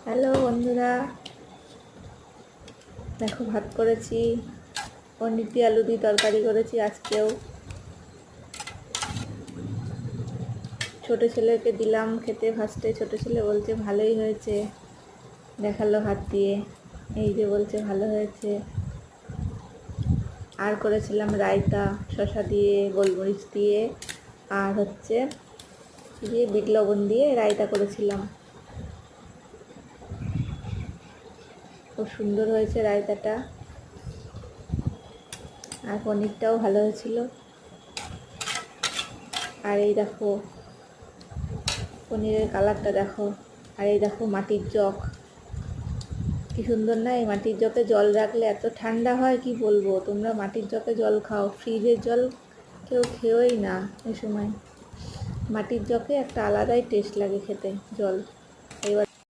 Hello বন্ধুরা, দেখো ভাত করেছি, পনির দিয়ে আলু দিয়ে তরকারি করেছি আজকেও। ছোট ছেলেকে দিলাম খেতে ফার্স্টে, ছোট ছেলে বলছে ভালোই হয়েছে, দেখালো হাত দিয়ে, এই যে বলছে ভালো হয়েছে। আর করেছিলাম রায়তা, শসা দিয়ে, গোলমরিচ দিয়ে, আর হচ্ছে দিয়ে বিট লবণ দিয়ে রায়তা করেছিলাম। খুব সুন্দর হয়েছে রায়তাটা, আর পনিরটাও ভালো হয়েছিল। আর এই দেখো পনিরের কালারটা দেখো, আর এই দেখো মাটির জগ, কি সুন্দর না? এই মাটির জগে জল রাখলে এত ঠান্ডা হয় কি বলবো। তোমরা মাটির জগে জল খাও, ফ্রিজের জল কেউ খেয়েই না এই সময়। মাটির জগে একটা আলাদাই টেস্ট লাগে খেতে জল।